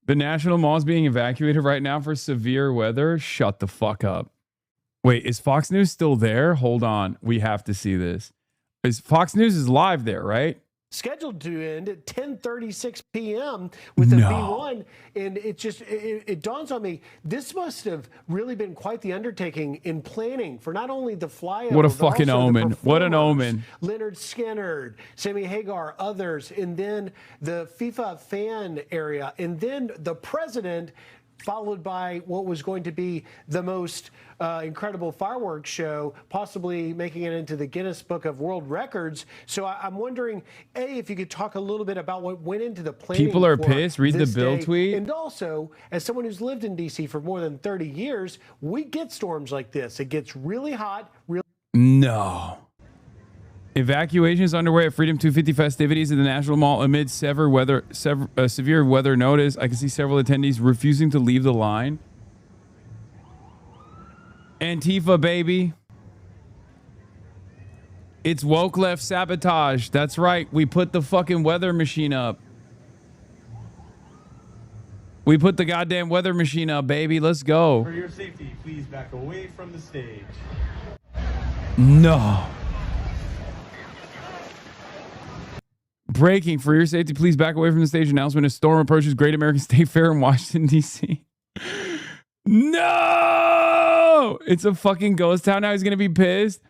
The National Mall is being evacuated right now for severe weather. Shut the fuck up. Wait, is Fox News still there? Hold on. We have to see this. Fox News is live there, right? Scheduled to end at 10:36 p.m. with the B1, and it dawns on me, this must have really been quite the undertaking in planning for not only the flyover. What a fucking omen! What an omen! Leonard Skinnard, Sammy Hagar, others, and then the FIFA fan area, and then the president, followed by what was going to be the most incredible fireworks show, possibly making it into the Guinness Book of World Records. So I'm wondering, A, if you could talk a little bit about what went into the planning. People are pissed. Read the Bill tweet. And also, as someone who's lived in D.C. for more than 30 years, we get storms like this. It gets really hot. No. Evacuation is underway at Freedom 250 festivities in the National Mall amid severe weather notice. I can see several attendees refusing to leave the line. Antifa, baby. It's woke left sabotage. That's right. We put the fucking weather machine up. We put the goddamn weather machine up, baby. Let's go. For your safety, please back away from the stage. No. Breaking. For your safety, please back away from the stage. Announcement: a storm approaches Great American State Fair in Washington, D.C. No! It's a fucking ghost town now. He's going to be pissed.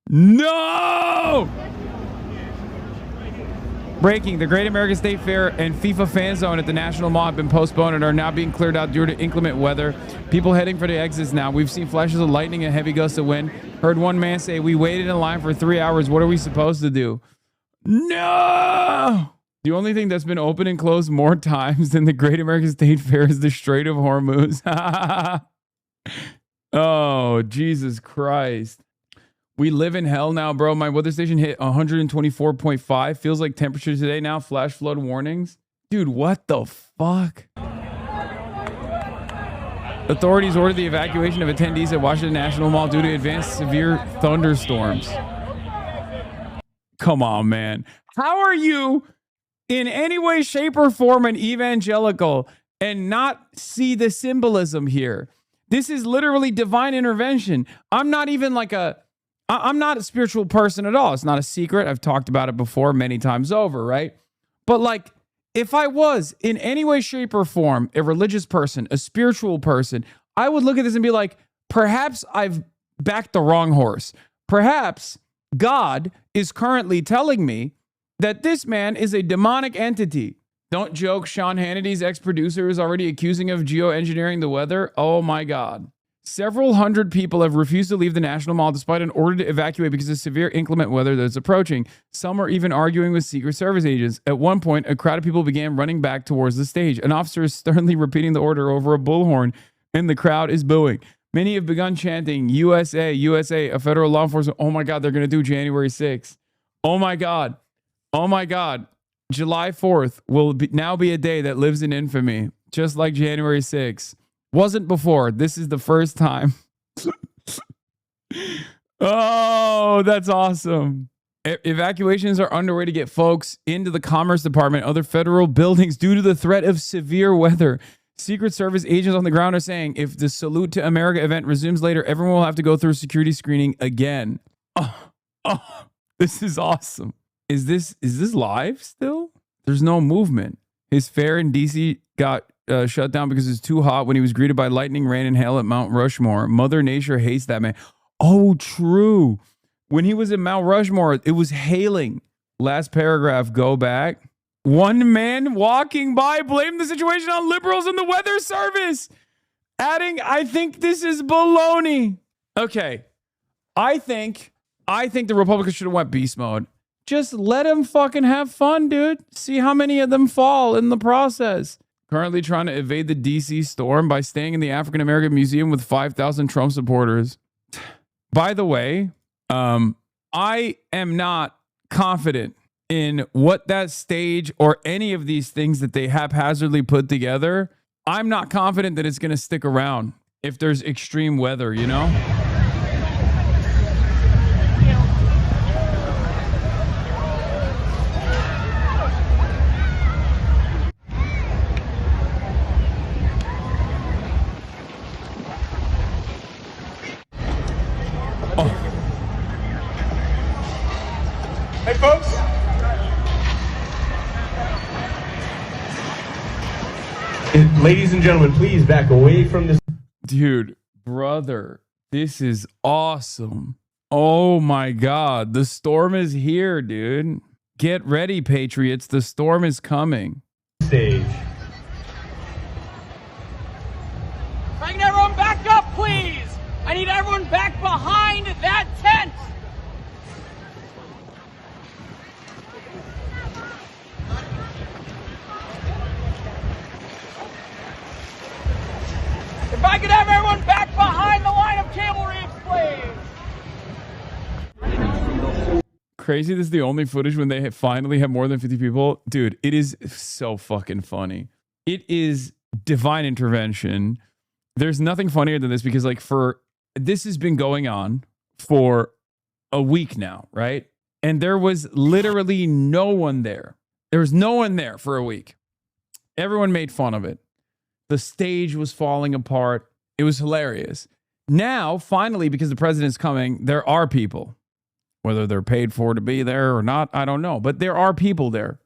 No! Breaking. The Great American State Fair and FIFA fan zone at the National Mall have been postponed and are now being cleared out due to inclement weather. People heading for the exits now. We've seen flashes of lightning and heavy gusts of wind. Heard one man say, "We waited in line for 3 hours. What are we supposed to do?" No! The only thing that's been open and closed more times than the Great American State Fair is the Strait of Hormuz. Oh, Jesus Christ. We live in hell now, bro. My weather station hit 124.5. Feels like temperature today now. Flash flood warnings. Dude, what the fuck? Authorities ordered the evacuation of attendees at Washington National Mall due to advanced severe thunderstorms. Come on, man. How are you in any way, shape, or form an evangelical and not see the symbolism here? This is literally divine intervention. I'm not even like I'm not a spiritual person at all. It's not a secret. I've talked about it before many times over, right? But like, if I was in any way, shape, or form a religious person, a spiritual person, I would look at this and be like, perhaps I've backed the wrong horse. Perhaps God is currently telling me that this man is a demonic entity. Don't joke, Sean Hannity's ex-producer is already accusing of geoengineering the weather. Oh my God. Several hundred people have refused to leave the National Mall despite an order to evacuate because of severe inclement weather that's approaching. Some are even arguing with Secret Service agents. At one point, a crowd of people began running back towards the stage. An officer is sternly repeating the order over a bullhorn, and the crowd is booing. Many have begun chanting, USA, USA, a federal law enforcement. Oh my God, they're going to do January 6th. Oh my God. Oh my God. July 4th will now be a day that lives in infamy, just like January 6th. Wasn't before. This is the first time. Oh, that's awesome. Evacuations are underway to get folks into the Commerce Department, other federal buildings due to the threat of severe weather. Secret Service agents on the ground are saying if the Salute to America event resumes later, everyone will have to go through security screening again. Oh, this is awesome. Is this live still? There's no movement. His fair in DC got shut down because it's too hot when he was greeted by lightning, rain, and hail at Mount Rushmore. Mother Nature hates that man. Oh, true. When he was at Mount Rushmore, it was hailing. Last paragraph, go back. One man walking by blamed the situation on liberals in the weather service. Adding, I think this is baloney. Okay. I think the Republicans should have went beast mode. Just let them fucking have fun, dude. See how many of them fall in the process. Currently trying to evade the DC storm by staying in the African American Museum with 5,000 Trump supporters. By the way, I am not confident in what that stage or any of these things that they haphazardly put together. I'm not confident that it's going to stick around if there's extreme weather, you know? folks. Ladies and gentlemen, please back away from the... Dude, brother, this is awesome. Oh my God. The storm is here, dude. Get ready, Patriots. The storm is coming. Stage. If I can everyone back up, please. I need everyone back behind that tent. If I could have everyone back behind the line of cable reefs, please. Crazy. This is the only footage when they finally have more than 50 people. Dude, it is so fucking funny. It is divine intervention. There's nothing funnier than this because this has been going on for a week now, right? And there was literally no one there. There was no one there for a week. Everyone made fun of it. The stage was falling apart. It was hilarious. Now, finally, because the president's coming, there are people. Whether they're paid for to be there or not, I don't know. But there are people there.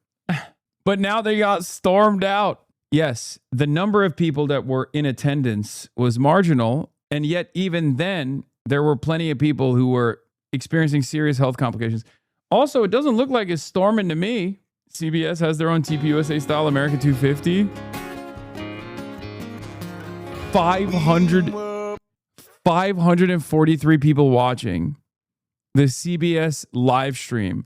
But now they got stormed out. Yes, the number of people that were in attendance was marginal. And yet, even then, there were plenty of people who were experiencing serious health complications. Also, it doesn't look like it's storming to me. CBS has their own TPUSA style America 250. 543 people watching the CBS live stream.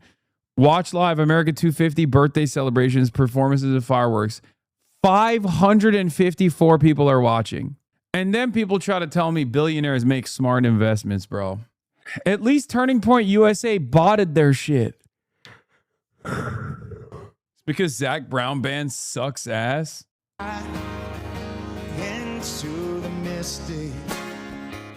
Watch live America 250 birthday celebrations, performances of fireworks. 554 people are watching. And then people try to tell me billionaires make smart investments, bro. At least Turning Point USA botted their shit. It's because Zach Brown Band sucks ass. Into the misty.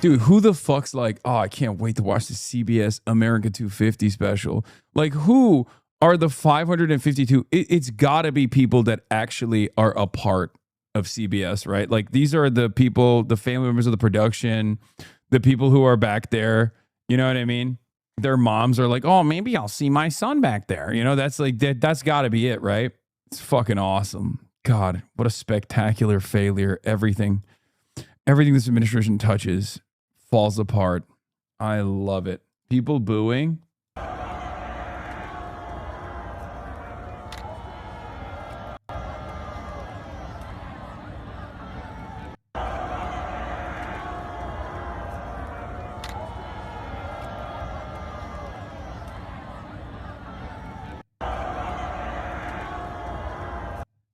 Dude, who the fuck's like, oh, I can't wait to watch the CBS America 250 special? Like, who are the 552? It's got to be people that actually are a part of CBS, right? Like, these are the people, the family members of the production, the people who are back there. You know what I mean? Their moms are like, oh, maybe I'll see my son back there. You know, that's like, that's got to be it, right? It's fucking awesome. God, what a spectacular failure. Everything this administration touches falls apart. I love it. People booing.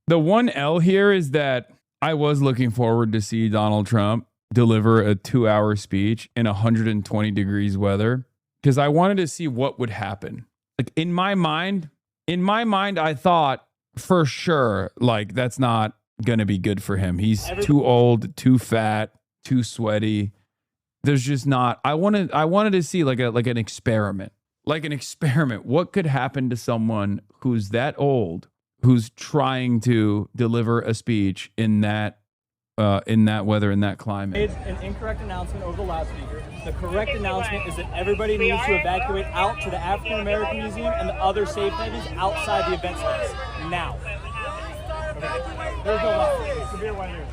The one L here is that I was looking forward to see Donald Trump deliver a 2-hour speech in 120 degrees weather because I wanted to see what would happen. Like in my mind, I thought for sure, like that's not going to be good for him. He's too old, too fat, too sweaty. There's just not, I wanted to see like an experiment, What could happen to someone who's that old, who's trying to deliver a speech in that weather, in that climate? Made an incorrect announcement over the loudspeaker. The correct announcement is that everybody needs to evacuate out to the African American Museum and the other safe havens outside the event space now. Okay. There's no left. Severe weather here.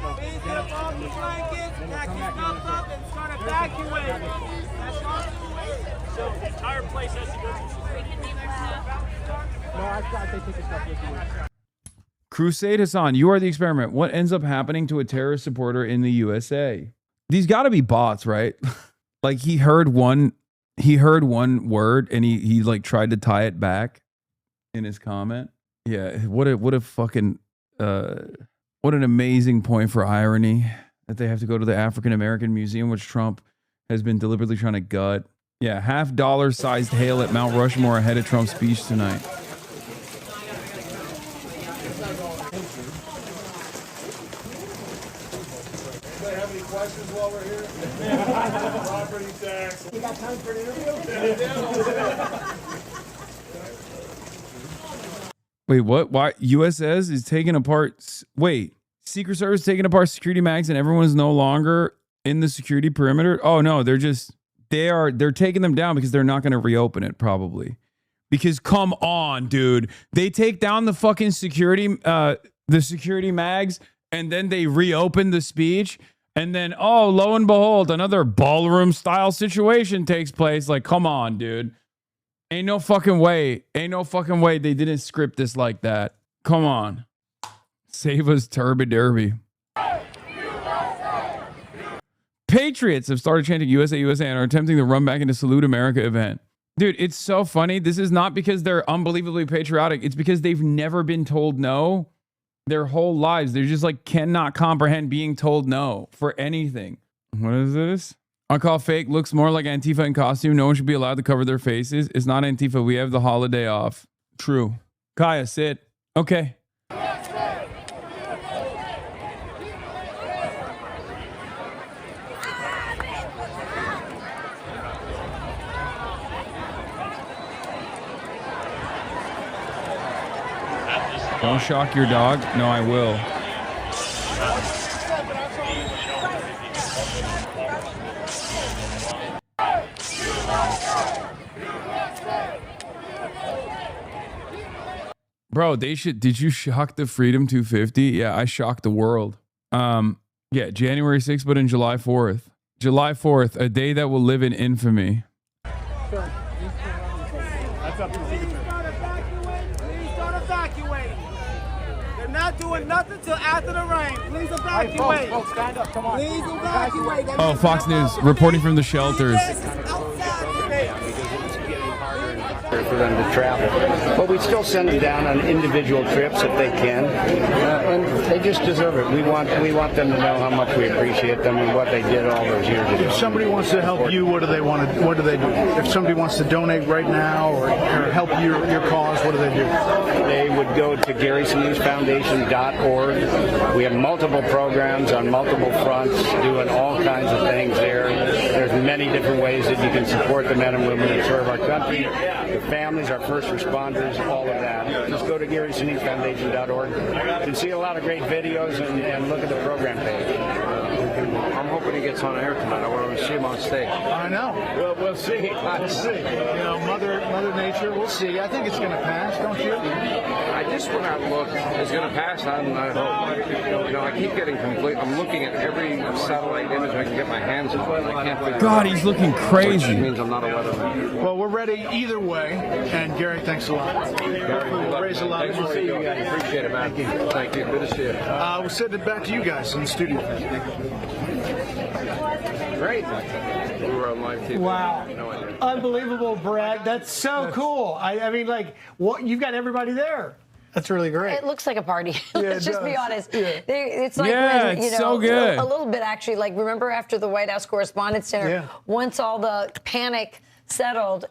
So the entire place has to go to. No, I think this stuff with you. Crusade Hassan, you are the experiment. What ends up happening to a terrorist supporter in the USA? These got to be bots, right? Like he heard one word and he like tried to tie it back in his comment. Yeah, what a fucking what an amazing point for irony that they have to go to the African American Museum, which Trump has been deliberately trying to gut. Yeah, $50 sized hail at Mount Rushmore ahead of Trump's speech tonight. Questions while we're here? Property tax. You got time for an interview? Wait, what? Why? USS is taking apart. Wait, Secret Service taking apart security mags and everyone's no longer in the security perimeter? Oh no, they're taking them down because they're not going to reopen it probably. Because come on, dude. They take down the fucking security mags, and then they reopen the speech. And then, oh, lo and behold, another ballroom style situation takes place. Like, come on, dude. Ain't no fucking way. Ain't no fucking way they didn't script this like that. Come on. Save us, Turby Derby. Patriots have started chanting USA, USA and are attempting to run back into Salute America event. Dude, it's so funny. This is not because they're unbelievably patriotic. It's because they've never been told no their whole lives. They're just like cannot comprehend being told no for anything. What is this? I call fake looks more like Antifa in costume. No one should be allowed to cover their faces. It's not Antifa. We have the holiday off. True. Kaya, sit. Okay. Don't shock your dog. No, I will. Bro, they should. Did you shock the Freedom 250? Yeah, I shocked the world. Yeah, January 6th, but in July 4th. July 4th, a day that will live in infamy. That's up to the signature. Please don't evacuate. They're not doing nothing till after the rain. Please evacuate. Folks, stand up. Come on. Please evacuate. Oh, Fox News reporting from the shelters. For them to travel, but we still send them down on individual trips if they can, and they just deserve it. We want them to know how much we appreciate them and what they did all those years ago. If somebody wants to help you, what do they want to? What do they do? If somebody wants to donate right now or help your cause, what do they do? They would go to GarySinewe'sFoundation.org. We have multiple programs on multiple fronts, doing all kinds of things there. There's many different ways that you can support the men and women that serve our country. The families, our first responders, all of that. Just go to GarySinewe'sFoundation.org. You can see a lot of great videos and look at the program page. I'm hoping he gets on air tonight. I want to see him on stage. I know. We'll see. We'll see. You know, Mother Nature. We'll see. I think it's going to pass, don't you? I just when I look, it's going to pass. I hope. You know, I keep getting complete. I'm looking at every satellite image I can get my hands on. I can't figure God, out he's looking crazy. Which means I'm not a weatherman. Well, we're ready either way. And Gary, thanks a lot. We'll raise a lot of Thanks for seeing you guys. Appreciate it, man. Thank you. Good to see you. We'll send it back to you guys in the studio. Great. We were on live TV. Wow. No idea. Unbelievable, Brad. That's so cool. I mean, like, what you've got everybody there. That's really great. It looks like a party. Yeah, Let's just be honest. Yeah. It's like Yeah, when, it's so good. a little bit actually. Like remember after the White House Correspondents' Dinner, Yeah. once all the panic settled,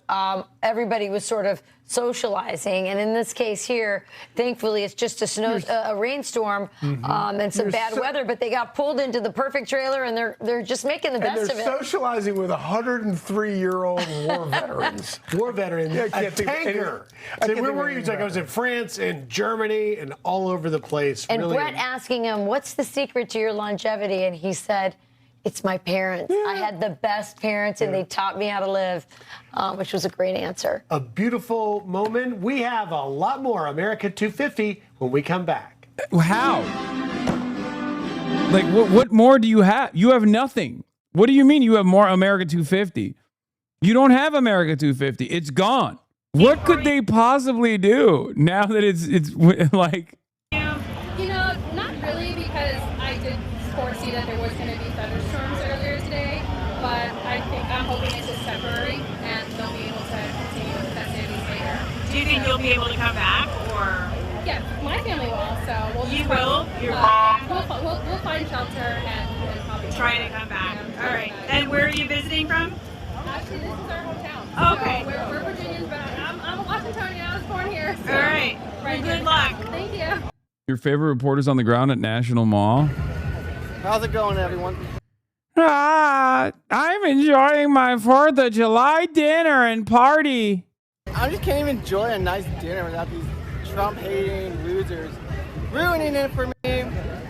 everybody was sort of socializing, and in this case here, thankfully, it's just a rainstorm and some bad weather. But they got pulled into the perfect trailer, and they're just making the best of it. They're socializing with 103-year-old war veterans. War veterans. Yeah, I a can't think of tanker. I can't Where think were of you? It's like I was in France and Germany and all over the place. And really. Brett asking him, "What's the secret to your longevity?" And he said, "It's my parents. I had the best parents, and they taught me how to live," which was a great answer. A beautiful moment. We have a lot more America 250 when we come back. How? Like, what more do you have? You have nothing. What do you mean you have more America 250? You don't have America 250. It's gone. What could they possibly do now that it's like? You know, not really, because I did foresee that there was going to be thunderstorms earlier today, but I'm hoping it's just temporary and they'll be able to continue with festivities later. Do you think you'll be able to come back, or? Yeah, my family will, so we'll You just will? we'll find shelter and probably Try to come back. All right. And where are you visiting from? Actually, this is our hometown. Okay. So we're Virginians, but I'm a Washingtonian. I was born here. So All right. Right Good here. luck. Thank you. Your favorite reporters on the ground at National Mall? How's it going, everyone? I'm enjoying my 4th of July dinner and party. I just can't even enjoy a nice dinner without these Trump-hating losers ruining it for me.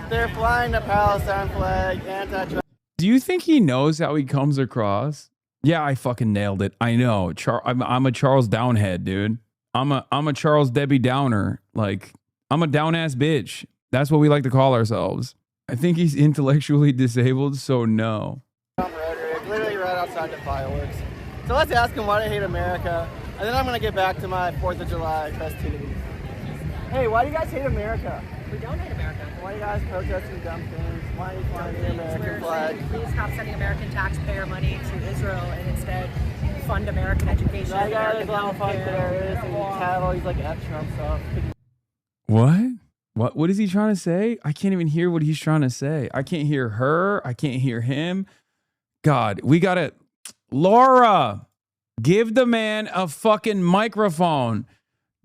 They're flying the Palestine flag, anti-Trump. Do you think he knows how he comes across? Yeah, I fucking nailed it. I know. I'm a Charles Downhead, dude. I'm a Charles Debbie Downer. Like, I'm a down ass bitch. That's what we like to call ourselves. I think he's intellectually disabled, so no. Rhetoric, literally right outside the fireworks. So let's ask him why they hate America, and then I'm gonna get back to my 4th of July festivities. Hey, why do you guys hate America? We don't hate America. Why do you guys protesting dumb things? Why are you flying the American flag? Please stop sending American taxpayer money to Israel and instead fund American education. I got American fun terrorists and have all these like Trump stuff. What is he trying to say? I can't even hear what he's trying to say. I can't hear her. I can't hear him. God, we gotta. Laura, give the man a fucking microphone.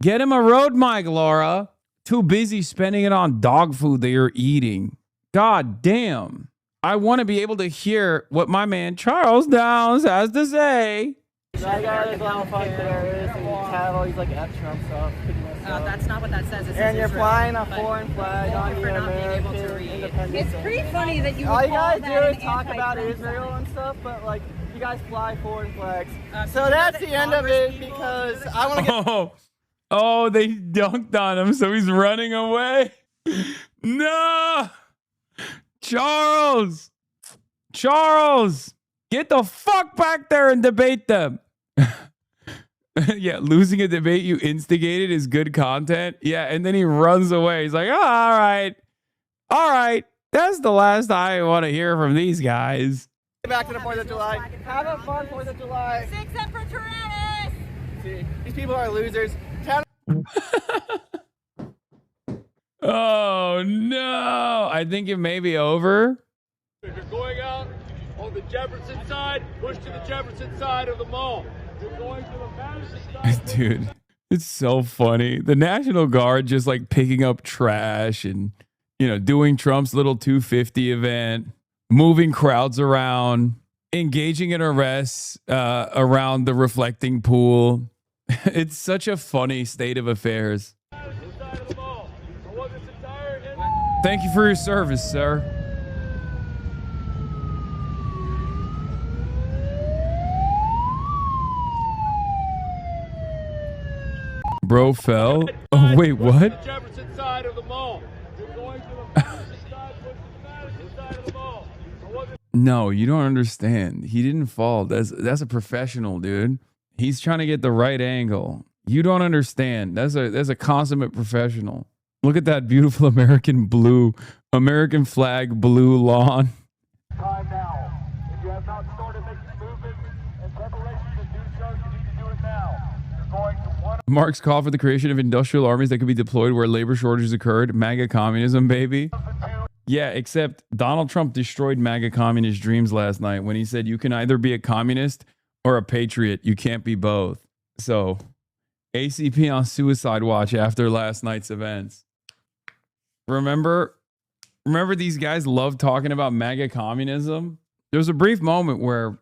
Get him a road mic, Laura. Too busy spending it on dog food that you're eating. God damn. I want to be able to hear what my man Charles Downs has to say. I got fun terrorists and have all these like Trump stuff. That's not what that says. It says And you're Israel. flying a foreign flag on your American independence. It's pretty funny that you all you call guys that do an is talk about anti-Trump Israel and stuff, but like you guys fly foreign flags. So So that's that the end of Congress it people- because I want to get. Oh, they dunked on him, so he's running away. No! Charles, get the fuck back there and debate them. Yeah, losing a debate you instigated is good content. Yeah, and then he runs away. He's like, oh, all right. That's the last I want to hear from these guys. Back to the 4th of July. Have a fun 4th of July. Six up for Tyrannus! See, these people are losers. Oh, no. I think it may be over. If you're going out on the Jefferson side, push to the Jefferson side of the mall. If you're going to the Madison side. Dude, it's so funny. The National Guard just like picking up trash and, doing Trump's little 250 event, moving crowds around, engaging in arrests around the reflecting pool. It's such a funny state of affairs. Thank you for your service, sir. Bro fell. Oh, wait, what? Jefferson side of the mall. If you're going to the Madison side, push to the Madison side of the mall. No, you don't understand. He didn't fall. That's a professional, dude. He's trying to get the right angle. You don't understand. That's a consummate professional. Look at that beautiful American flag blue lawn. Time now. If you have not started making movements and preparation to do so, you need to do it now. You're going to one. Mark's call for the creation of industrial armies that could be deployed where labor shortages occurred. MAGA communism, baby. Yeah, except Donald Trump destroyed MAGA communist dreams last night when he said you can either be a communist or a patriot. You can't be both. So, ACP on suicide watch after last night's events. Remember these guys love talking about MAGA communism? There was a brief moment where,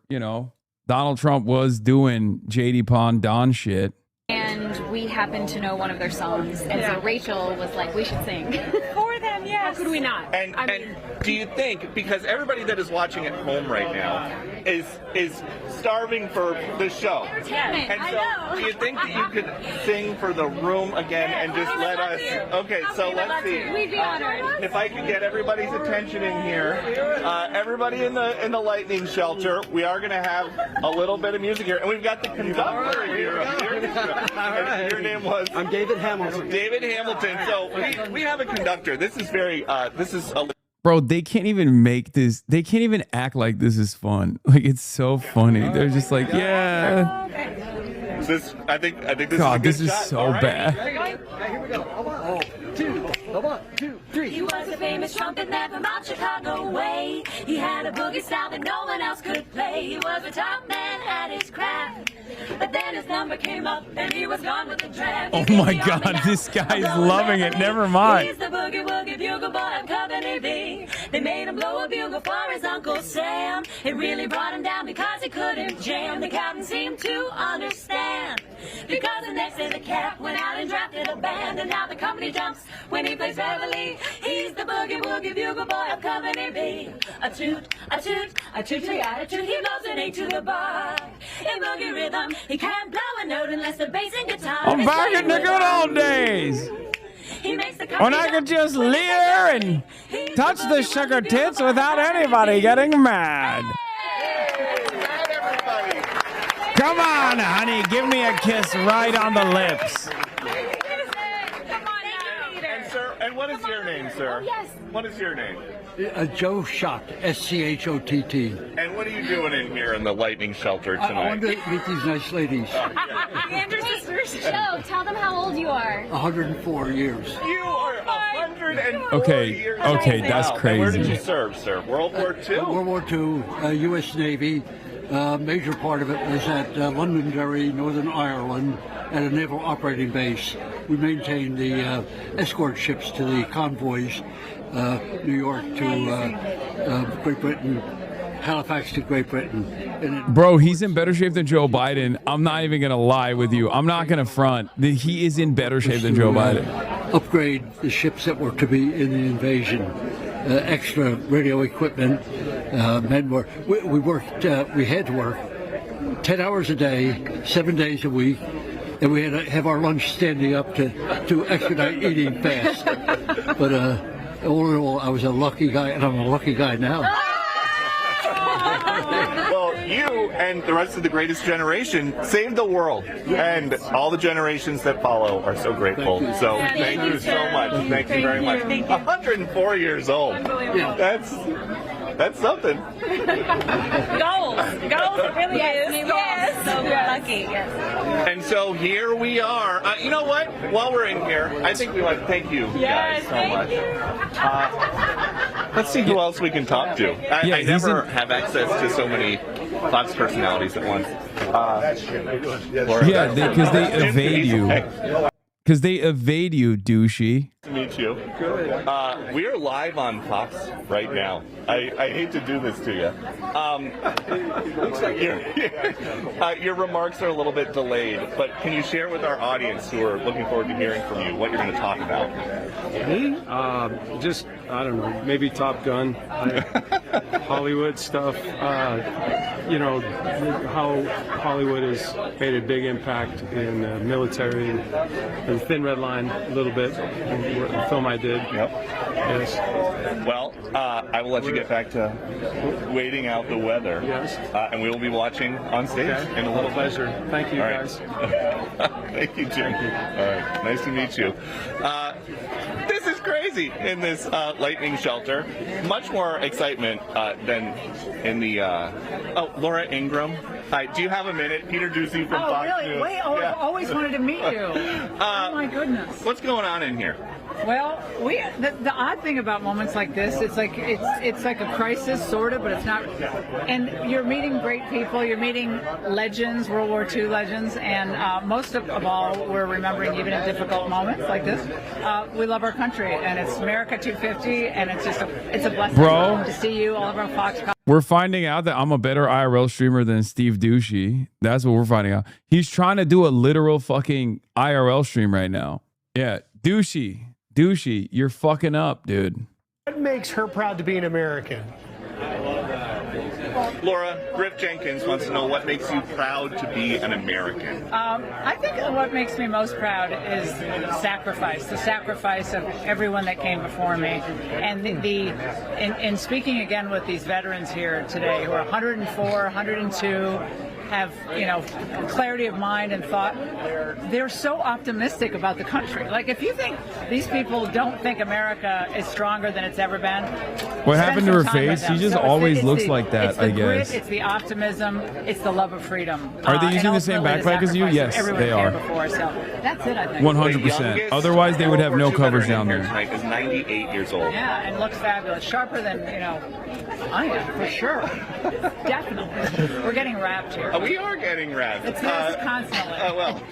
Donald Trump was doing JD Pond Don shit. And we happened to know one of their songs. And so Rachel was like, we should sing. For them, yes. How could we not? And do you think, because everybody that is watching at home right now is starving for the show, Entertainment, and so do you think that you could sing for the room again and just let us? Okay, so let's see. We'd be honored. If I could get everybody's attention in here, everybody in the lightning shelter, we are going to have a little bit of music here, and we've got the conductor here. And your name was? I'm David Hamilton. David Hamilton. So we have a conductor. This is very. This is a. Bro, they can't even make this. They can't even act like this is fun. Like, it's so funny. They're just like, yeah. I think this God, is a good this is shot. so All right. bad. Here we go. One, two, three. He was a famous trumpet man from out Chicago way. He had a boogie style that no one else could play. He was a top man at his craft. But then his number came up and he was gone with the draft. Oh my God, this guy's loving it. Never mind. He's the boogie woogie bugle boy of Company B. They made him blow a bugle for his Uncle Sam. It really brought him down because he couldn't jam. The captain seemed to understand Because the next day the cat went out and drafted a band, and now the company jumps when he plays reveille. He's the boogie woogie bugle boy of Company B. A toot, a toot, a tootly attitude. He blows an A to the bar. In boogie rhythm, he can't blow a note unless the bass and guitar. I'm is back in playing the with good him. old days. He makes the When I could just leer and touch the sugar tits without anybody getting mad. Come on, honey, give me a kiss right on the lips. And sir, and what is your name, sir? Yes. What is your name? Joe Schott, S-C-H-O-T-T. And what are you doing in here in the lightning shelter I tonight? wanted to meet these nice ladies. Andrew sisters. Joe, tell them how old you are. 104 years. You are 104 Okay, years okay, old. that's Wow. And where did crazy. you serve, sir? World War II? World War II, U.S. Navy. Major part of it was at Londonderry, Northern Ireland, at a naval operating base. We maintained the escort ships to the convoys, New York to Great Britain, Halifax to Great Britain. And Bro, he's in better shape than Joe Biden. I'm not even going to lie with you. I'm not going to front. He is in better shape than Joe Biden. upgrade the ships that were to be in the invasion. Extra radio equipment. We had to work 10 hours a day, 7 days a week, and we had to have our lunch standing up to expedite eating fast. But all in all, I was a lucky guy, and I'm a lucky guy now. Well, you and the rest of the greatest generation saved the world, and all the generations that follow are so grateful. So thank you so much. Thank you very much. 104 years old. That's something. Goals. It really is. Yes. So lucky. Yes. And so here we are. You know what? While we're in here, I think we want to thank you guys so much. Let's see who else we can talk to. I never have access to so many Fox personalities at once. Yeah, because they evade you. Because they evade you, douchey. To meet you. We are live on Fox right now. I hate to do this to you. Your remarks are a little bit delayed, but can you share with our audience who are looking forward to hearing from you what you're going to talk about? Me? Just, I don't know, maybe Top Gun, Hollywood stuff. You know, how Hollywood has made a big impact in the military, and Thin Red Line a little bit, the film I did. Yep. Yes. Well, I will let you get back to waiting out the weather. Yes. And we will be watching on stage in a little pleasure. Thank you, All right. guys. Thank you, Jim. All right. Nice to meet you. This is crazy in this lightning shelter. Much more excitement than in the. Laura Ingram. Hi. Do you have a minute? Peter Ducey from Fox really? News. Wait, I've always wanted to meet you. Oh my goodness. What's going on in here? Well, the odd thing about moments like this, it's like a crisis, sort of, but it's not. And you're meeting great people. You're meeting legends, World War II legends, and most of all, we're remembering even in difficult moments like this. We love our country, and it's America 250, and it's a blessing Bro. to see you, all of our Fox. We're finding out that I'm a better IRL streamer than Steve Douchey. That's what we're finding out. He's trying to do a literal fucking IRL stream right now. Yeah, Douchey, you're fucking up, dude. What makes her proud to be an American? Laura, Griff Jenkins wants to know what makes you proud to be an American. I think what makes me most proud is the sacrifice of everyone that came before me. And in speaking again with these veterans here today who are 104, 102, have, clarity of mind and thought, they're so optimistic about the country. Like, if you think these people don't think America is stronger than it's ever been, What happened to her spend some time with face? them. She just So always it's looks the- like that, it's the I guess. Grit, it's the optimism, it's the love of freedom. Are they and using the same ultimately backpack as you? sacrifice Yes, everyone they cared are. Before, so that's it, I think. 100%. Otherwise, they would have no coverage down there. Tonight is 98 years old. Yeah, and looks fabulous. Sharper than, I am, for sure. Definitely. We're getting wrapped here. We are getting wrapped. It's this constantly. Well,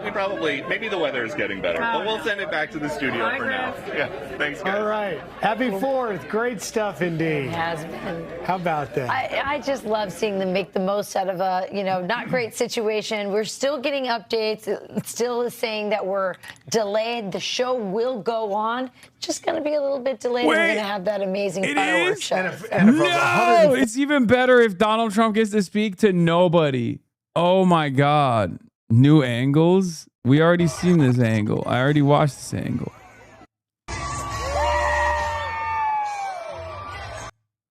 we probably, maybe the weather is getting better, but we'll send it back to the studio Bye, for now. Griff. Yeah, thanks, guys. All right. Happy 4th. Great. Great stuff indeed. It has been. How about that? I just love seeing them make the most out of a, not great situation. We're still getting updates. It still is saying that we're delayed. The show will go on. Just going to be a little bit delayed. We're going to have that amazing fireworks show. No, it's even better if Donald Trump gets to speak to nobody. Oh my God. New angles? We already seen this angle. I already watched this angle.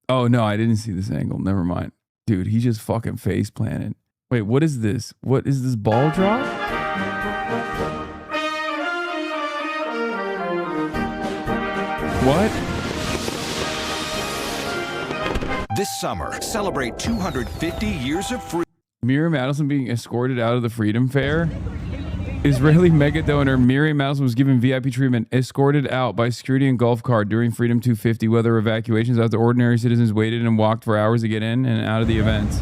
Oh no, I didn't see this angle. Never mind. Dude, he just fucking face planted. Wait, what is this? What is this ball drop? What? This summer, celebrate 250 years of freedom. Miriam Adelson being escorted out of the Freedom Fair. Israeli mega donor Miriam Adelson was given VIP treatment, escorted out by security and golf cart during Freedom 250 weather evacuations after ordinary citizens waited and walked for hours to get in and out of the events.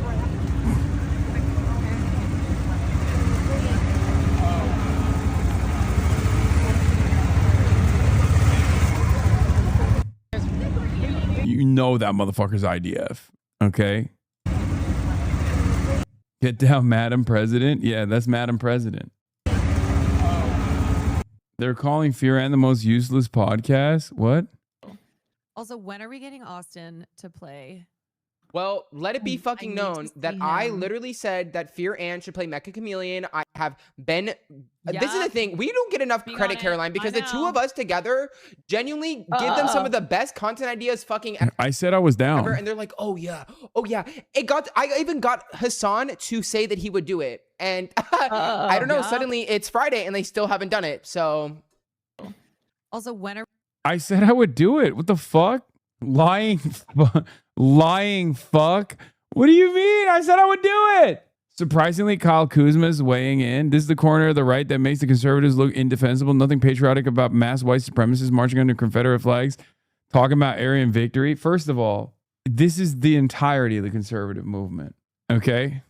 You know that motherfucker's IDF, okay? Get down, Madam President. Yeah, that's Madam President. They're calling Fear and the most useless podcast. What? Also, when are we getting Austin to play? Well, let it be fucking known that I literally said that Fear Ann should play Mecha Chameleon. I have been. This is the thing. We don't get enough credit, Caroline, because the two of us together genuinely give them some of the best content ideas fucking ever. I said I was down. And they're like, oh yeah. I even got Hassan to say that he would do it. And I don't know, suddenly it's Friday and they still haven't done it. So. Also, when are. I said I would do it. What the fuck? Lying fuck. What do you mean? I said I would do it. Surprisingly, Kyle Kuzma is weighing in. This is the corner of the right that makes the conservatives look indefensible. Nothing patriotic about mass white supremacists marching under Confederate flags, talking about Aryan victory. First of all, this is the entirety of the conservative movement. Okay?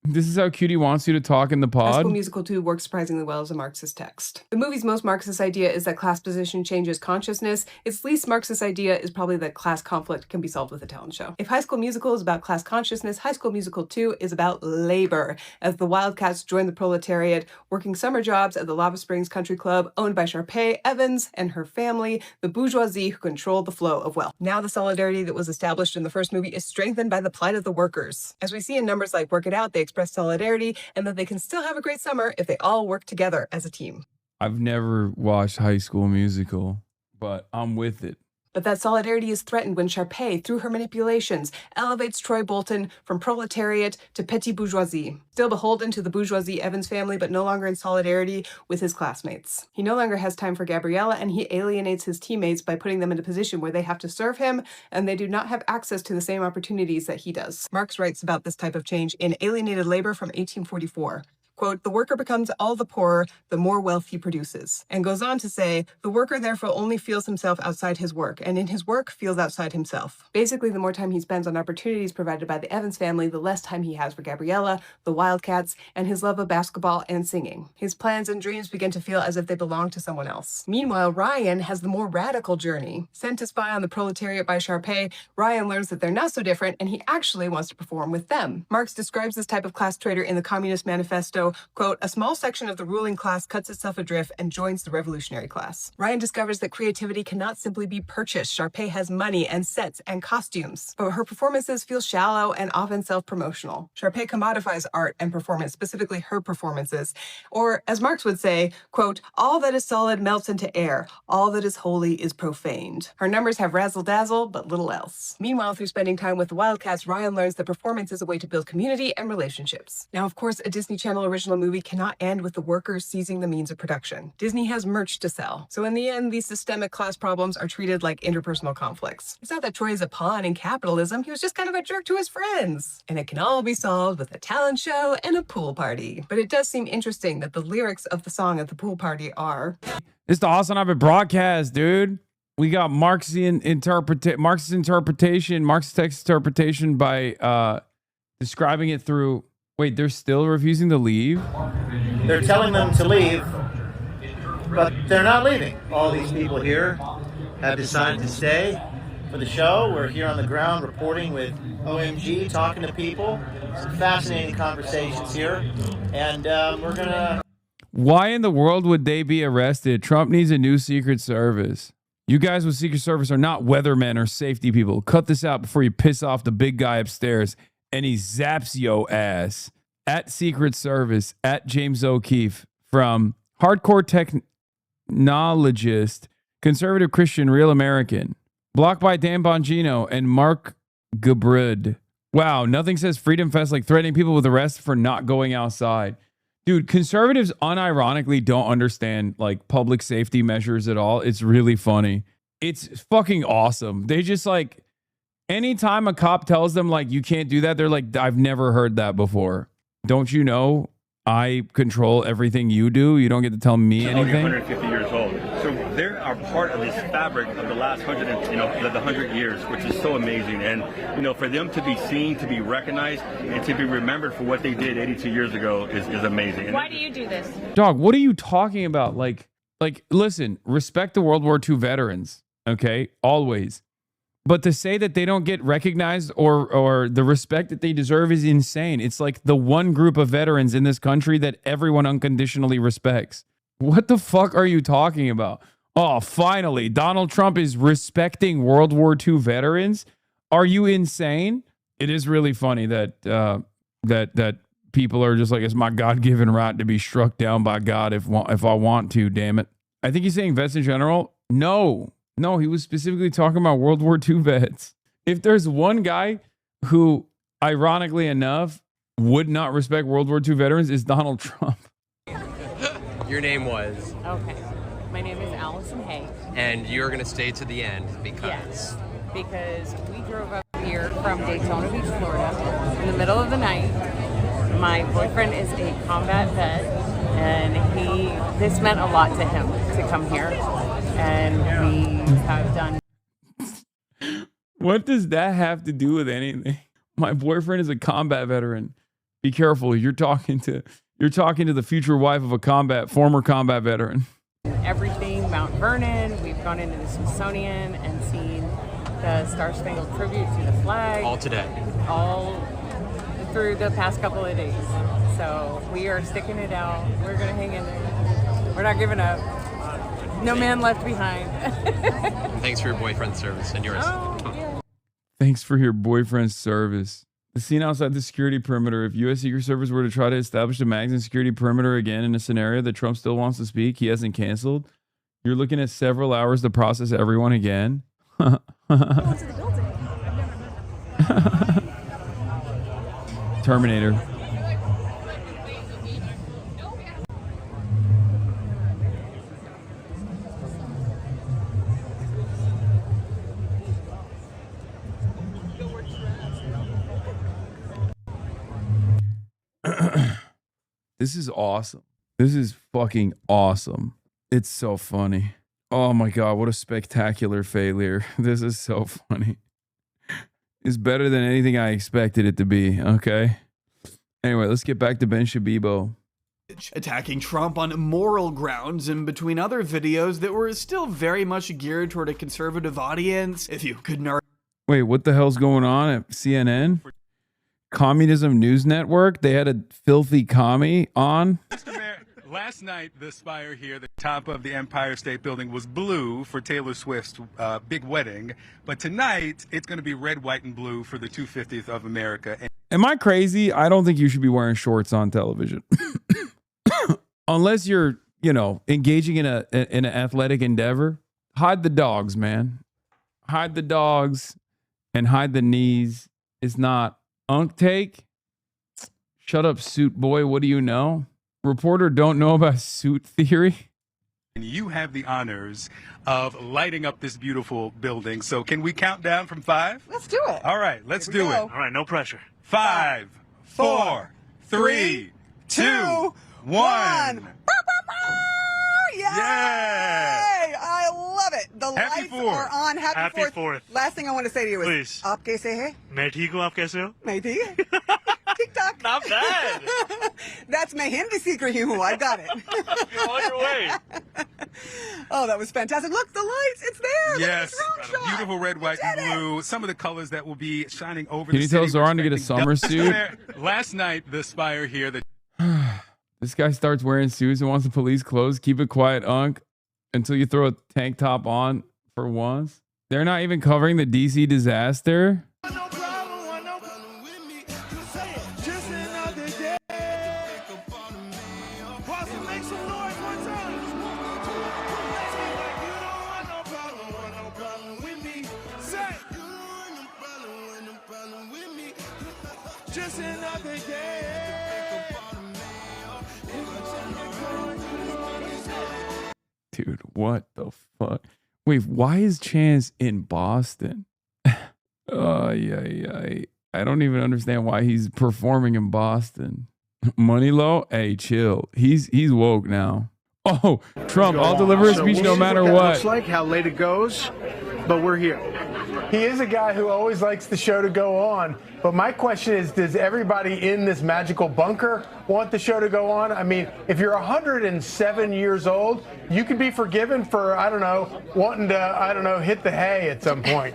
This is how Cutie wants you to talk in the pod. High School Musical 2 works surprisingly well as a Marxist text. The movie's most Marxist idea is that class position changes consciousness. Its least Marxist idea is probably that class conflict can be solved with a talent show. If High School Musical is about class consciousness, High School Musical 2 is about labor, as the Wildcats join the proletariat, working summer jobs at the Lava Springs Country Club, owned by Sharpay Evans and her family, the bourgeoisie who control the flow of wealth. Now the solidarity that was established in the first movie is strengthened by the plight of the workers. As we see in numbers like Work It Out, they express solidarity and that they can still have a great summer if they all work together as a team. I've never watched High School Musical, but I'm with it. But that solidarity is threatened when Sharpay, through her manipulations, elevates Troy Bolton from proletariat to petty bourgeoisie, still beholden to the bourgeoisie Evans family, but no longer in solidarity with his classmates. He no longer has time for Gabriella, and he alienates his teammates by putting them in a position where they have to serve him, and they do not have access to the same opportunities that he does. Marx writes about this type of change in Alienated Labor from 1844. Quote, the worker becomes all the poorer the more wealth he produces, and goes on to say, the worker therefore only feels himself outside his work, and in his work feels outside himself. Basically, the more time he spends on opportunities provided by the Evans family, the less time he has for Gabriella, the Wildcats, and his love of basketball and singing. His plans and dreams begin to feel as if they belong to someone else. Meanwhile, Ryan has the more radical journey. Sent to spy on the proletariat by Sharpay, Ryan learns that they're not so different, and he actually wants to perform with them. Marx describes this type of class traitor in the Communist Manifesto. Quote, a small section of the ruling class cuts itself adrift and joins the revolutionary class. Ryan discovers that creativity cannot simply be purchased. Sharpay has money and sets and costumes, but her performances feel shallow and often self-promotional. Sharpay commodifies art and performance, specifically her performances. Or, as Marx would say, quote, all that is solid melts into air. All that is holy is profaned. Her numbers have razzle-dazzle, but little else. Meanwhile, through spending time with the Wildcats, Ryan learns that performance is a way to build community and relationships. Now, of course, a Disney Channel original movie cannot end with the workers seizing the means of production. Disney has merch to sell. So in the end, these systemic class problems are treated like interpersonal conflicts. It's not that Troy is a pawn in capitalism. He was just kind of a jerk to his friends. And it can all be solved with a talent show and a pool party. But it does seem interesting that the lyrics of the song at the pool party are... It's the Hasanabi broadcast, dude. We got Marxist text interpretation by describing it through... Wait, they're still refusing to leave? They're telling them to leave, but they're not leaving. All these people here have decided to stay, for the show. We're here on the ground reporting with OMG, talking to people. Some fascinating conversations here. And we're going to... Why in the world would they be arrested? Trump needs a new Secret Service. You guys with Secret Service are not weathermen or safety people. Cut this out before you piss off the big guy upstairs and he zaps yo ass. At Secret Service, at James O'Keefe from Hardcore Technologist, Conservative Christian, Real American. Blocked by Dan Bongino and Mark Gabrud. Wow, nothing says Freedom Fest like threatening people with arrest for not going outside. Dude, conservatives unironically don't understand like public safety measures at all. It's really funny. It's fucking awesome. They just like, anytime a cop tells them like you can't do that, they're like, I've never heard that before. Don't you know I control everything you do? You don't get to tell me anything. 150 years old. So they are part of this fabric of the last 100 years, which is so amazing. And, for them to be seen, to be recognized, and to be remembered for what they did 82 years ago is amazing. And Why do you do this? Dog, what are you talking about? Like, listen, respect the World War II veterans, okay? Always. But to say that they don't get recognized or the respect that they deserve is insane. It's like the one group of veterans in this country that everyone unconditionally respects. What the fuck are you talking about? Oh, finally, Donald Trump is respecting World War II veterans. Are you insane? It is really funny that that people are just like, it's my God-given right to be struck down by God if I want to, damn it. I think he's saying vets in general. No, he was specifically talking about World War II vets. If there's one guy who, ironically enough, would not respect World War II veterans, is Donald Trump. Your name was? Okay. My name is Allison Hay. And you're going to stay to the end because? Yes, because we drove up here from Daytona Beach, Florida, in the middle of the night. My boyfriend is a combat vet, and this meant a lot to him to come here. And we have done. What does that have to do with anything? My boyfriend is a combat veteran. Be careful. You're talking to the future wife of a former combat veteran. Everything, Mount Vernon. We've gone into the Smithsonian and seen the Star Spangled Tribute to the flag. All today. All through the past couple of days. So we are sticking it out. We're going to hang in there. We're not giving up. No man left behind. Thanks for your boyfriend's service and yours. Oh, yeah. Thanks for your boyfriend's service. The scene outside the security perimeter. If U.S. Secret Service were to try to establish a magazine security perimeter again in a scenario that Trump still wants to speak, he hasn't canceled, you're looking at several hours to process everyone again. Terminator. This is awesome. This is fucking awesome. It's so funny. Oh my God, what a spectacular failure. This is so funny. It's better than anything I expected it to be, okay? Anyway, let's get back to Ben Shabibo. Attacking Trump on moral grounds in between other videos that were still very much geared toward a conservative audience. If you could Wait, what the hell's going on at CNN? Communism News Network? They had a filthy commie on? Mr. Mayor, last night the spire here, the top of the Empire State Building, was blue for Taylor Swift's big wedding. But tonight, it's going to be red, white, and blue for the 250th of America. Am I crazy? I don't think you should be wearing shorts on television. Unless you're, engaging in an athletic endeavor. Hide the dogs, man. Hide the dogs and hide the knees. It's not unk take. Shut up, suit boy. What do you know? Reporter don't know about suit theory. And you have the honors of lighting up this beautiful building. So can we count down from 5? Let's do it. All right, let's do it. All right, no pressure. 5, 4, 3, 2, 1. Yay! I love it. The Happy lights 4th. are on. Happy 4th. Last thing I want to say to you is, Please. आप कैसे हैं? मैं ठीक हूँ, आप कैसे हो? मैं ठीक है. ठीक TikTok. Not bad. That's my Hindi secret humor. I got it. You're on your way. Oh, that was fantastic. Look, the lights. It's there. Yes, Look at this drone shot. beautiful red, white, and blue. Some of the colors that will be shining over Can the you tell city. Zoran to get a summer suit? Last night, the spire here, the This guy starts wearing suits and wants the police clothes. Keep it quiet, Unc, until you throw a tank top on for once. They're not even covering the DC disaster. Dude, what the fuck? Wait, why is Chance in Boston? Yeah. I don't even understand why he's performing in Boston. Money low? Hey, chill. He's woke now. Oh, Trump, I'll deliver a speech no matter what. Looks like how late it goes, but we're here. He is a guy who always likes the show to go on. But my question is, does everybody in this magical bunker want the show to go on? I mean, if you're 107 years old, you could be forgiven for, I don't know, wanting to, hit the hay at some point.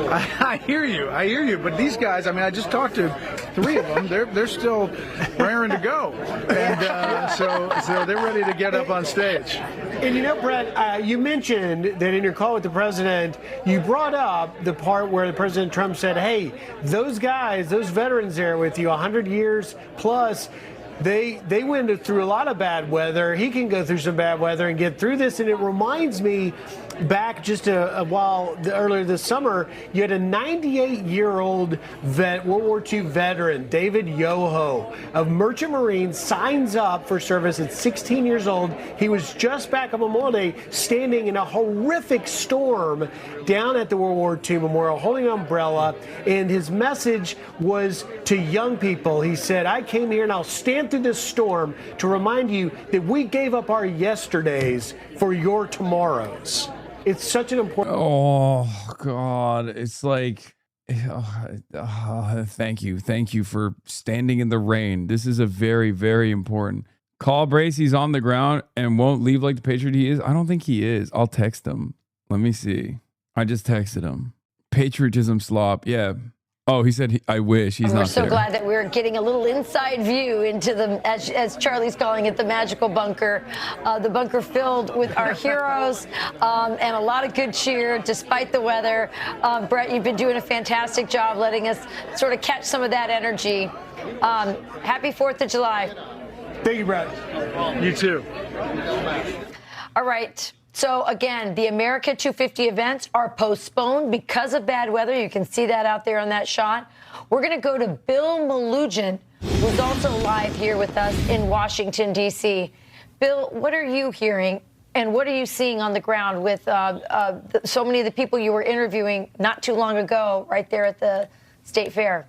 I hear you. But these guys, I mean, I just talked to 3 of them. They're still raring to go, and so they're ready to get up on stage. And you know, Brett, you mentioned that in your call with the president, you brought up the part where President Trump said, "Hey, those guys, those veterans there with you, 100 years plus." They went through a lot of bad weather. He can go through some bad weather and get through this. And it reminds me back just a while earlier this summer, you had a 98-year-old World War II veteran, David Yoho of Merchant Marine, signs up for service at 16 years old. He was just back on Memorial Day standing in a horrific storm down at the World War II Memorial, holding an umbrella. And his message was to young people. He said, "I came here and I'll stand through this storm to remind you that we gave up our yesterdays for your tomorrows." It's such an important. Oh God, it's like, thank you for standing in the rain. This is a very, very important call. Brace, he's on the ground and won't leave like the patriot he is. I don't think he is. I'll text him. Let me see. I just texted him. Patriotism slop. Yeah. Oh, he said, I wish. He's not there. We're so glad that we're getting a little inside view into the, as Charlie's calling it, the magical bunker. The bunker filled with our heroes and a lot of good cheer despite the weather. Brett, you've been doing a fantastic job letting us sort of catch some of that energy. Happy 4th of July. Thank you, Brett. You too. All right. So, again, the America 250 events are postponed because of bad weather. You can see that out there on that shot. We're going to go to Bill Malugin, who's also live here with us in Washington, D.C. Bill, what are you hearing and what are you seeing on the ground with so many of the people you were interviewing not too long ago right there at the State Fair?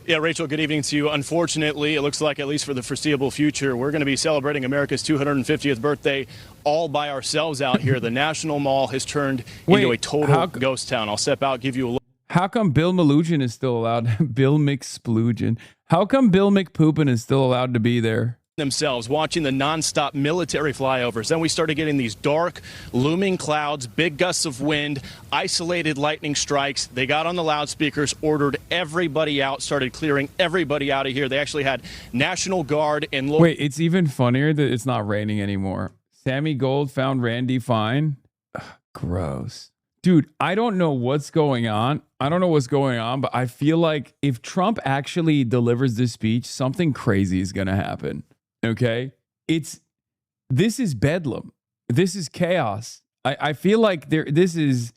Yeah, Rachel, good evening to you. Unfortunately, it looks like, at least for the foreseeable future, we're going to be celebrating America's 250th birthday all by ourselves out here. The National Mall has turned into a total ghost town. I'll step out, give you a look. How come Bill Malugin is still allowed? Bill McSplugin. How come Bill McPoopin is still allowed to be there? Themselves watching the nonstop military flyovers. Then we started getting these dark, looming clouds, big gusts of wind, isolated lightning strikes. They got on the loudspeakers, ordered everybody out, started clearing everybody out of here. They actually had National Guard and... Wait, it's even funnier that it's not raining anymore. Sammy Gold found Randy Fine. Ugh, gross. Dude, I don't know what's going on. But I feel like if Trump actually delivers this speech, something crazy is going to happen. Okay, this is bedlam. This is chaos. I feel like this is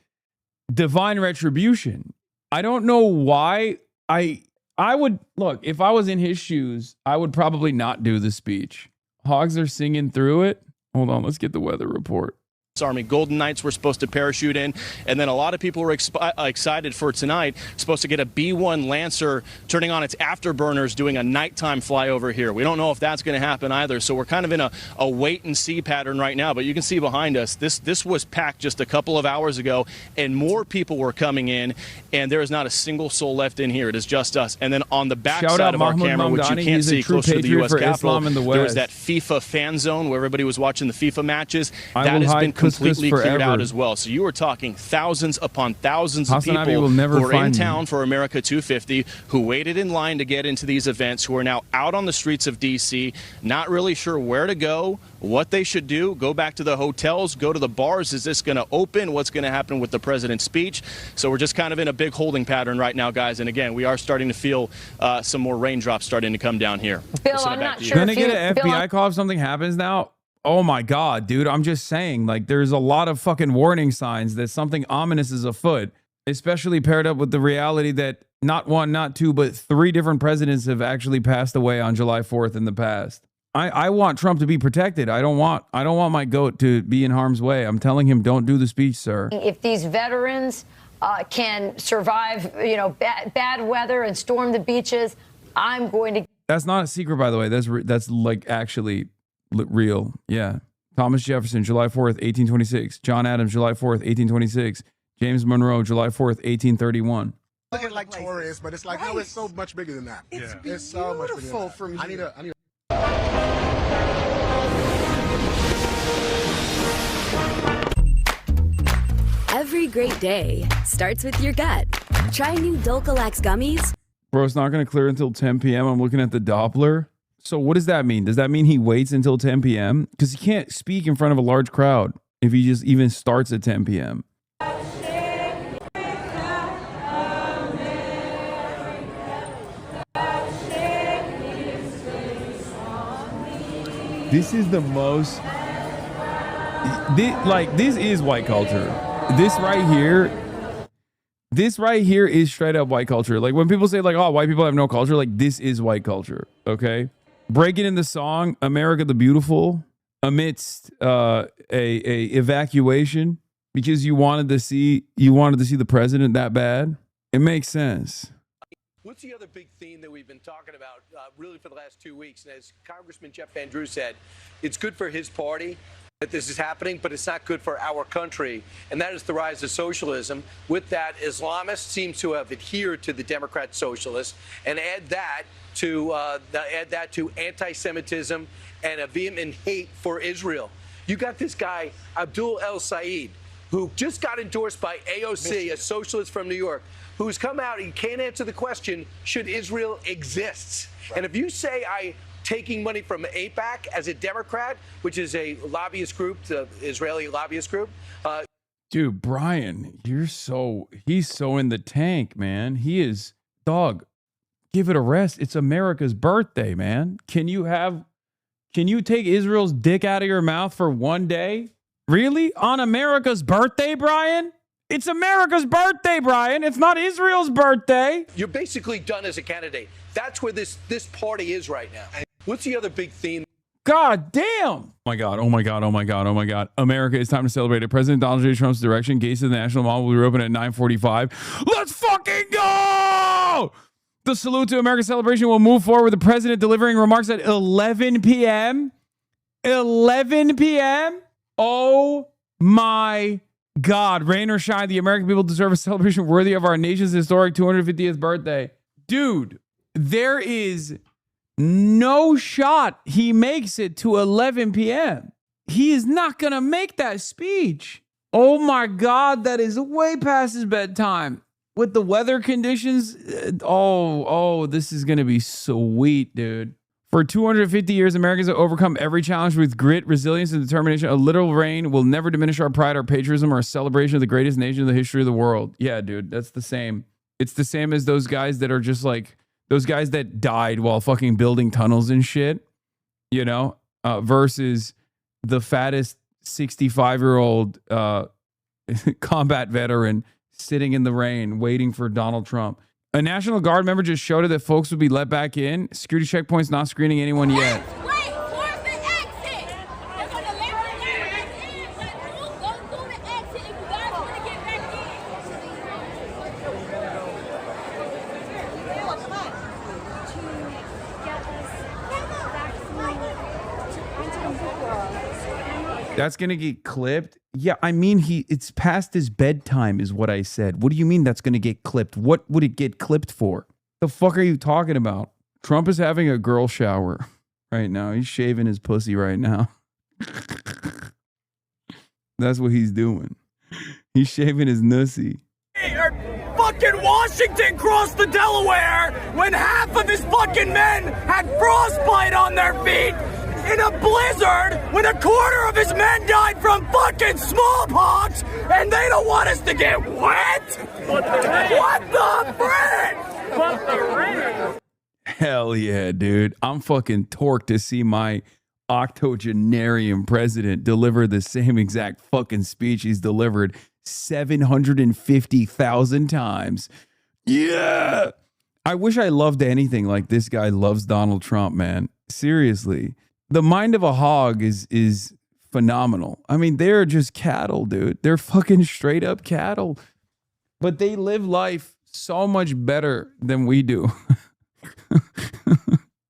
divine retribution. I don't know why. I would look, if I was in his shoes, I would probably not do the speech. Hogs are singing through it. Hold on, let's get the weather report. States Army Golden Knights were supposed to parachute in. And then a lot of people were excited for tonight, supposed to get a B-1 Lancer turning on its afterburners, doing a nighttime flyover here. We don't know if that's going to happen either. So we're kind of in a wait-and-see pattern right now. But you can see behind us, this was packed just a couple of hours ago, and more people were coming in, and there is not a single soul left in here. It is just us. And then on the back side of our camera, which you can't see closer to the U.S. Capitol, there was that FIFA fan zone where everybody was watching the FIFA matches. That has been completely cleared out as well. So you are talking thousands upon thousands of people who are in town for America 250, who waited in line to get into these events, who are now out on the streets of D.C., not really sure where to go, what they should do, go back to the hotels, go to the bars. Is this going to open? What's going to happen with the president's speech? So we're just kind of in a big holding pattern right now, guys. And again, we are starting to feel some more raindrops starting to come down here. Bill, I'm not sure. You're going to get an FBI call if something happens now? Oh my God, dude. I'm just saying, like, there's a lot of fucking warning signs that something ominous is afoot, especially paired up with the reality that not one, not two, but 3 different presidents have actually passed away on July 4th in the past. I want Trump to be protected. I don't want my goat to be in harm's way. I'm telling him, don't do the speech, sir. If these veterans can survive, bad weather and storm the beaches, I'm going to. That's not a secret, by the way. That's like actually real. Yeah. Thomas Jefferson, July 4th, 1826. John Adams, July 4th, 1826. James Monroe, July 4th, 1831. Look at like tourists, but it's like, no, it's so much bigger than that. It's so much bigger than that. From I need a Every great day starts with your gut. Try new Dulcolax gummies. Bro, it's not going to clear until 10 p.m. I'm looking at the Doppler. So what does that mean? Does that mean he waits until 10 p.m.? Because he can't speak in front of a large crowd if he just even starts at 10 p.m. This is the most, this is white culture. This right here is straight up white culture. Like when people say like, oh, white people have no culture, like this is white culture. Okay. Breaking in the song, America the Beautiful, amidst a evacuation because you wanted to see the president that bad. It makes sense. What's the other big theme that we've been talking about really for the last 2 weeks? And as Congressman Jeff Van Drew said, it's good for his party that this is happening, but it's not good for our country. And that is the rise of socialism. With that, Islamists seem to have adhered to the Democrat socialists, and add that to anti-Semitism and a vehement hate for Israel. You got this guy, Abdul El Said, who just got endorsed by AOC, a socialist from New York, who's come out and can't answer the question, should Israel exist? Right. And if you say taking money from AIPAC as a Democrat, which is a lobbyist group, the Israeli lobbyist group. Dude, Brian, he's so in the tank, man. He is, dog, give it a rest. It's America's birthday, man. Can you take Israel's dick out of your mouth for one day? Really? On America's birthday, Brian? It's America's birthday, Brian. It's not Israel's birthday. You're basically done as a candidate. That's where this party is right now. What's the other big theme? God damn. Oh my God. Oh my God. Oh my God. Oh my God. America, it's time to celebrate it. President Donald J. Trump's direction. Gates of the National Mall will be open at 9:45. Let's fucking go! The Salute to America celebration will move forward with the president delivering remarks at 11 p.m. 11 p.m.? Oh my God. Rain or shine, the American people deserve a celebration worthy of our nation's historic 250th birthday. Dude, there is no shot he makes it to 11 p.m. He is not going to make that speech. Oh my God, that is way past his bedtime. With the weather conditions, this is going to be sweet, dude. For 250 years, Americans have overcome every challenge with grit, resilience, and determination. A literal rain will never diminish our pride, our patriotism, or our celebration of the greatest nation in the history of the world. Yeah, dude, that's the same. It's the same as those guys that are just like, those guys that died while fucking building tunnels and shit, you know, versus the fattest 65-year-old combat veteran sitting in the rain waiting for Donald Trump. A National Guard member just showed it that folks would be let back in. Security checkpoints not screening anyone yet. That's gonna get clipped. Yeah, I mean it's past his bedtime is what I said. What do you mean that's gonna get clipped? What would it get clipped for? The fuck are you talking about? Trump is having a girl shower right now. He's shaving his pussy right now. That's what he's doing. He's shaving his nussy. Fucking Washington crossed the Delaware when half of his fucking men had frostbite on their feet in a blizzard when a quarter of his men died from fucking smallpox, and they don't want us to get wet? What the frick? What the frick? Hell yeah, dude. I'm fucking torqued to see my octogenarian president deliver the same exact fucking speech he's delivered 750,000 times. Yeah. I wish I loved anything like this guy loves Donald Trump, man. Seriously. The mind of a hog is phenomenal. I mean, they're just cattle, dude. They're fucking straight up cattle. But they live life so much better than we do.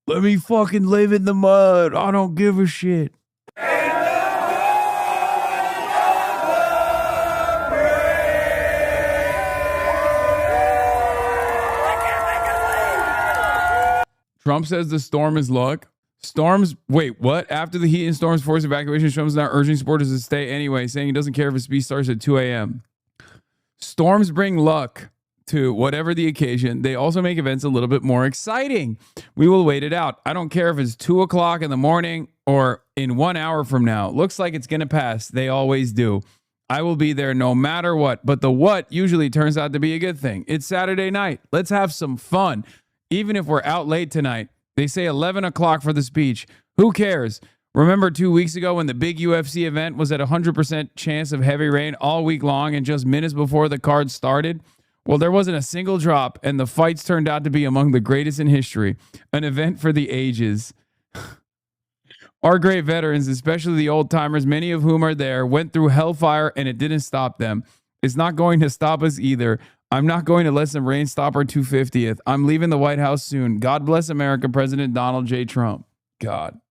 Let me fucking live in the mud. I don't give a shit. Trump says the storm is luck. Storms, wait, what? After the heat and storms force evacuation, Trump's now urging supporters to stay anyway, saying he doesn't care if his speech starts at 2 a.m. Storms bring luck to whatever the occasion. They also make events a little bit more exciting. We will wait it out. I don't care if it's 2 o'clock in the morning or in 1 hour from now. Looks like it's going to pass. They always do. I will be there no matter what. But the what usually turns out to be a good thing. It's Saturday night. Let's have some fun. Even if we're out late tonight. They say 11 o'clock for the speech. Who cares? Remember 2 weeks ago when the big UFC event was at 100% chance of heavy rain all week long and just minutes before the card started? Well, there wasn't a single drop, and the fights turned out to be among the greatest in history. An event for the ages. Our great veterans, especially the old timers, many of whom are there, went through hellfire and it didn't stop them. It's not going to stop us either. I'm not going to let some rain stop our 250th. I'm leaving the White House soon. God bless America, President Donald J. Trump. God.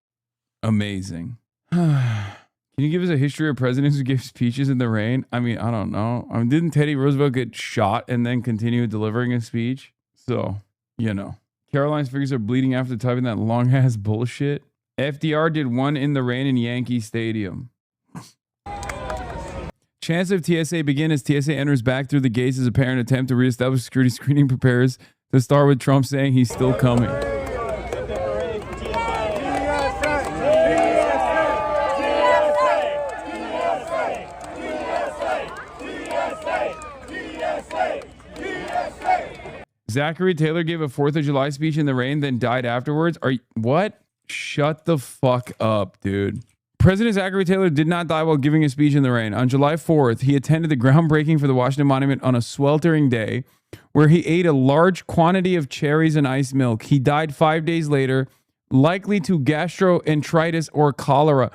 Amazing. Can you give us a history of presidents who gave speeches in the rain? I mean, I don't know. I mean, didn't Teddy Roosevelt get shot and then continue delivering a speech? So, you know. Caroline's fingers are bleeding after typing that long-ass bullshit. FDR did one in the rain in Yankee Stadium. Chance of TSA begin as TSA enters back through the gates as apparent attempt to reestablish security screening prepares to start with Trump saying he's still coming. Zachary Taylor gave a 4th of July speech in the rain, then died afterwards. What? Shut the fuck up, dude. President Zachary Taylor did not die while giving a speech in the rain. On July 4th, he attended the groundbreaking for the Washington Monument on a sweltering day where he ate a large quantity of cherries and iced milk. He died 5 days later, likely to gastroenteritis or cholera.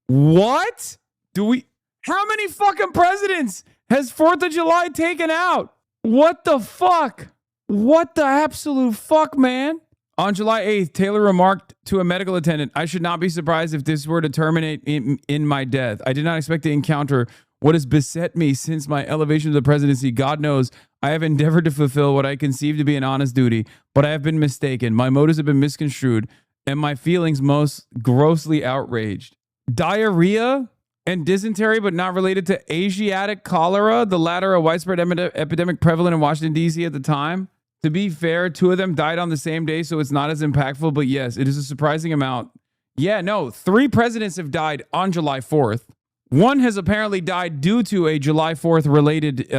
What? How many fucking presidents has 4th of July taken out? What the fuck? What the absolute fuck, man? On July 8th, Taylor remarked to a medical attendant, I should not be surprised if this were to terminate in my death. I did not expect to encounter what has beset me since my elevation to the presidency. God knows I have endeavored to fulfill what I conceive to be an honest duty, but I have been mistaken. My motives have been misconstrued, and my feelings most grossly outraged. Diarrhea and dysentery, but not related to Asiatic cholera, the latter a widespread epidemic prevalent in Washington, D.C. at the time. To be fair, 2 of them died on the same day, so it's not as impactful. But yes, it is a surprising amount. Yeah, no, 3 presidents have died on July 4th. 1 has apparently died due to a July 4th related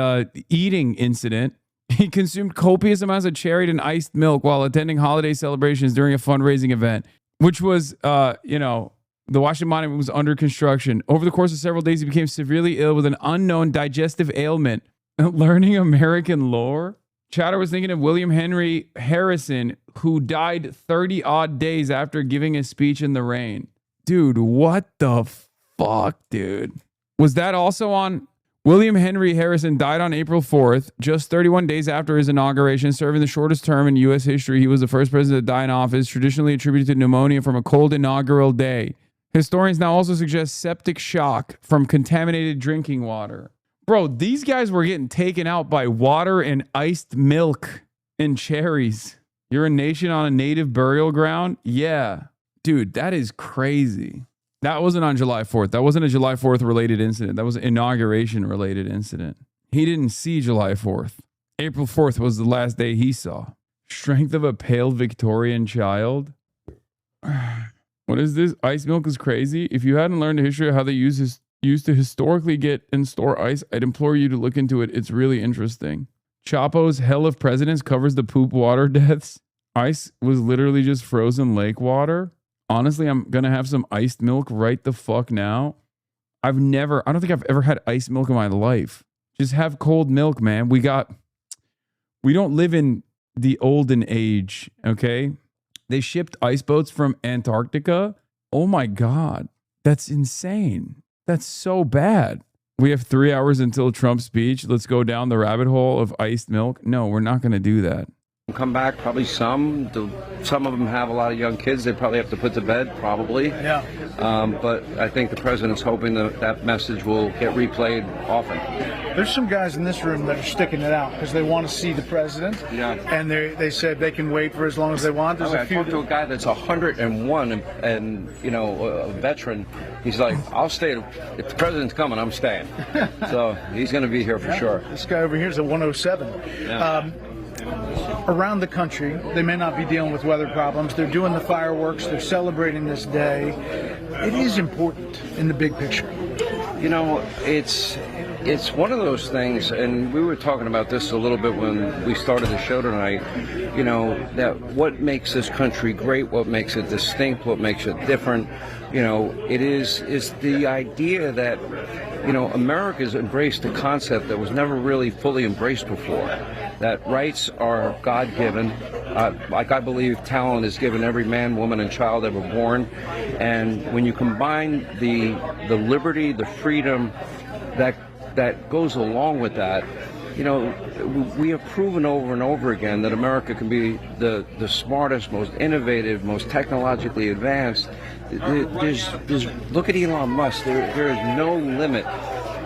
eating incident. He consumed copious amounts of cherried and iced milk while attending holiday celebrations during a fundraising event, which was, the Washington Monument was under construction. Over the course of several days, he became severely ill with an unknown digestive ailment. Learning American lore? Chatter was thinking of William Henry Harrison, who died 30 odd days after giving a speech in the rain. Dude, what the fuck, dude? Was that also on? William Henry Harrison died on April 4th, just 31 days after his inauguration, serving the shortest term in U.S. history. He was the first president to die in office, traditionally attributed to pneumonia from a cold inaugural day. Historians now also suggest septic shock from contaminated drinking water. Bro, these guys were getting taken out by water and iced milk and cherries. You're a nation on a native burial ground? Yeah. Dude, that is crazy. That wasn't on July 4th. That wasn't a July 4th related incident. That was an inauguration related incident. He didn't see July 4th. April 4th was the last day he saw. Strength of a pale Victorian child. What is this? Ice milk is crazy. If you hadn't learned the history of how they used to historically get and store ice, I'd implore you to look into it. It's really interesting. Chapo's Hell of Presidents covers the poop water deaths. Ice was literally just frozen lake water. Honestly, I'm going to have some iced milk right the fuck now. I don't think I've ever had iced milk in my life. Just have cold milk, man. We don't live in the olden age, okay? They shipped ice boats from Antarctica. Oh my God. That's insane. That's so bad. We have 3 hours until Trump's speech. Let's go down the rabbit hole of iced milk. No, we're not going to do that. Come back, probably some. Some of them have a lot of young kids. They probably have to put to bed, probably. Yeah. But I think the president's hoping that message will get replayed often. There's some guys in this room that are sticking it out because they want to see the president. Yeah. And they said they can wait for as long as they want. There's I talked to a guy that's 101 and a veteran. He's like, I'll stay. If the president's coming, I'm staying. So he's going to be here for sure. This guy over here is a 107. Yeah. Around the country, they may not be dealing with weather problems. They're doing the fireworks. They're celebrating this day. It is important in the big picture. You know, it's one of those things, and we were talking about this a little bit when we started the show tonight, you know, that what makes this country great, what makes it distinct, what makes it different, you know, is the idea that, you know, America's embraced a concept that was never really fully embraced before, that rights are God-given. Like I believe talent is given every man, woman, and child ever born. And when you combine the liberty, the freedom that goes along with that, you know, we have proven over and over again that America can be the smartest, most innovative, most technologically advanced. There's look at Elon Musk. There is no limit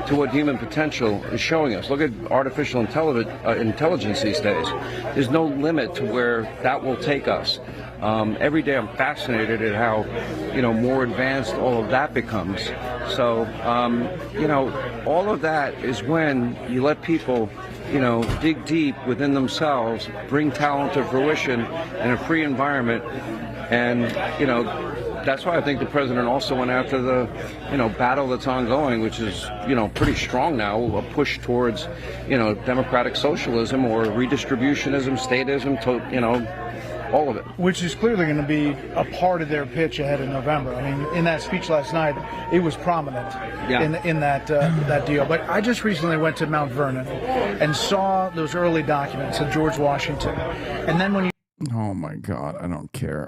to what human potential is showing us. Look at artificial intelligence these days. There's no limit to where that will take us. Every day I'm fascinated at how, you know, more advanced all of that becomes. So, you know, all of that is when you let people, you know, dig deep within themselves, bring talent to fruition in a free environment. And, you know, that's why I think the president also went after the, you know, battle that's ongoing, which is, you know, pretty strong now, a push towards, you know, democratic socialism or redistributionism, statism, you know, all of it. Which is clearly going to be a part of their pitch ahead in November. I mean, in that speech last night, it was prominent in that deal. But I just recently went to Mount Vernon and saw those early documents of George Washington. And then when you... Oh my God, I don't care.